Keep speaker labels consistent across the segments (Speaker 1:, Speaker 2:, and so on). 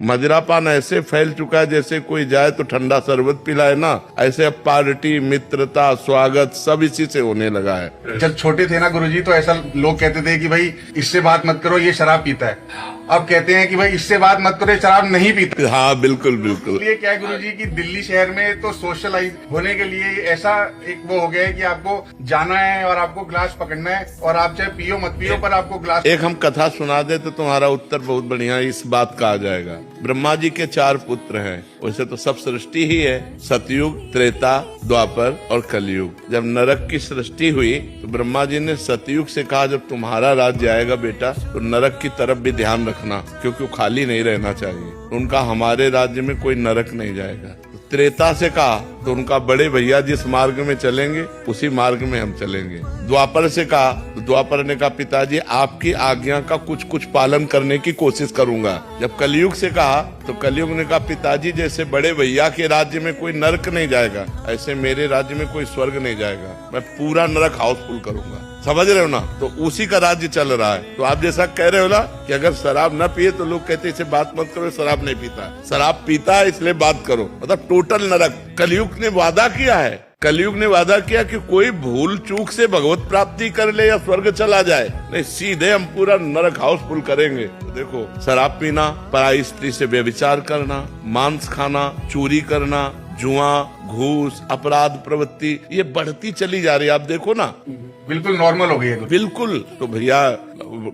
Speaker 1: मदिरापान ऐसे फैल चुका है जैसे कोई जाए तो ठंडा शरबत पिलाए ना, ऐसे अब पार्टी, मित्रता, स्वागत सब इसी से होने लगा है।
Speaker 2: जब छोटे थे ना गुरुजी तो ऐसा लोग कहते थे कि भाई इससे बात मत करो, ये शराब पीता है। अब कहते हैं कि भाई इससे बात मत करो, ये शराब नहीं पीता।
Speaker 1: हाँ बिल्कुल बिल्कुल।
Speaker 2: ये क्या है गुरुजी कि दिल्ली शहर में तो सोशलाइज होने के लिए ऐसा एक वो हो गया है कि आपको जाना है और आपको ग्लास पकड़ना है, और आप चाहे पियो मत पियो पर आपको ग्लास।
Speaker 1: एक हम कथा सुना दे तो तुम्हारा उत्तर बहुत बढ़िया इस बात का आ जाएगा। ब्रह्मा जी के 4 पुत्र हैं, वैसे तो सब सृष्टि ही है, सतयुग, त्रेता, द्वापर और कलयुग। जब नरक की सृष्टि हुई तो ब्रह्मा जी ने सतयुग से कहा जब तुम्हारा राज्य आएगा बेटा तो नरक की तरफ भी ध्यान रखना, क्योंकि वो खाली नहीं रहना चाहिए। उनका हमारे राज्य में कोई नरक नहीं जाएगा। त्रेता से कहा तो उनका बड़े भैया जिस मार्ग में चलेंगे उसी मार्ग में हम चलेंगे। द्वापर से कहा तो द्वापर ने कहा पिताजी आपकी आज्ञा का कुछ कुछ पालन करने की कोशिश करूंगा। जब कलयुग से कहा तो कलयुग ने कहा पिताजी जैसे बड़े भैया के राज्य में कोई नरक नहीं जाएगा, ऐसे मेरे राज्य में कोई स्वर्ग नहीं जाएगा, मैं पूरा नरक हाउसफुल करूंगा। समझ रहे हो ना? तो उसी का राज्य चल रहा है। तो आप जैसा कह रहे हो ना कि अगर शराब न पिए तो लोग कहते इसे बात मत करो, शराब नहीं पीता, शराब पीता है इसलिए बात करो, मतलब टोटल नरक। कलयुग ने वादा किया है, कलयुग ने वादा किया कि कोई भूल चूक से भगवत प्राप्ति कर ले या स्वर्ग चला जाए, नहीं सीधे हम पूरा नरक हाउसफुल करेंगे। तो देखो शराब पीना, पराई स्त्री से व्यभिचार करना, मांस खाना, चोरी करना, जुआ, घूस, अपराध प्रवृत्ति ये बढ़ती चली जा रही है। आप देखो ना
Speaker 2: बिल्कुल नॉर्मल हो गई है।
Speaker 1: बिल्कुल। तो भैया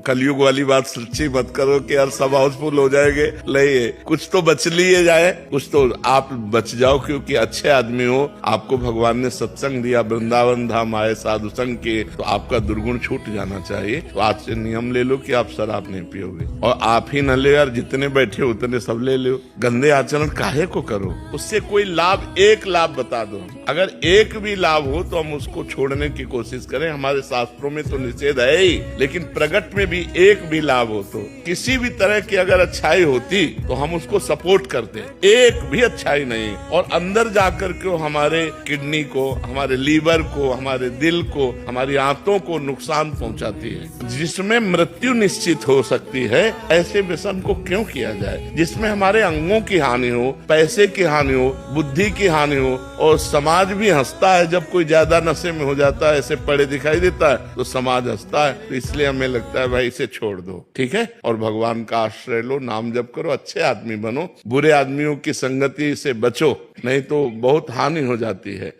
Speaker 1: कलयुग वाली बात सच्ची मत करो कि यार सब हाउसफुल हो जाएंगे, नहीं, कुछ तो बच लिए जाए, कुछ तो आप बच जाओ, क्योंकि अच्छे आदमी हो, आपको भगवान ने सत्संग दिया, वृंदावन धाम आए साधु संग के, तो आपका दुर्गुण छूट जाना चाहिए। तो आज से नियम ले लो कि आप शराब नहीं पियोगे, और आप ही न ले यार, जितने बैठे उतने सब ले लो। गंदे आचरण काहे को करो, उससे कोई लाभ, एक लाभ बता दो, अगर एक भी लाभ हो तो हम उसको छोड़ने की कोशिश करें। हमारे शास्त्रों में तो निषेध है ही, लेकिन प्रगट में भी एक भी लाभ हो तो किसी भी तरह की अगर अच्छाई होती तो हम उसको सपोर्ट करते। एक भी अच्छाई नहीं, और अंदर जाकर के हमारे किडनी को, हमारे लीवर को, हमारे दिल को, हमारी आंतों को नुकसान पहुंचाती है, जिसमें मृत्यु निश्चित हो सकती है। ऐसे व्यसन को क्यों किया जाए जिसमें हमारे अंगों की हानि हो, पैसे की हानि हो, बुद्धि की हानि हो, और समाज भी हंसता है जब कोई ज्यादा नशे में हो जाता है, ऐसे पड़े दिखाई देता है तो समाज हंसता है। तो इसलिए हमें लगता है भाई इसे छोड़ दो, ठीक है, और भगवान का आश्रय लो, नाम जप करो, अच्छे आदमी बनो, बुरे आदमियों की संगति से बचो, नहीं तो बहुत हानि हो जाती है।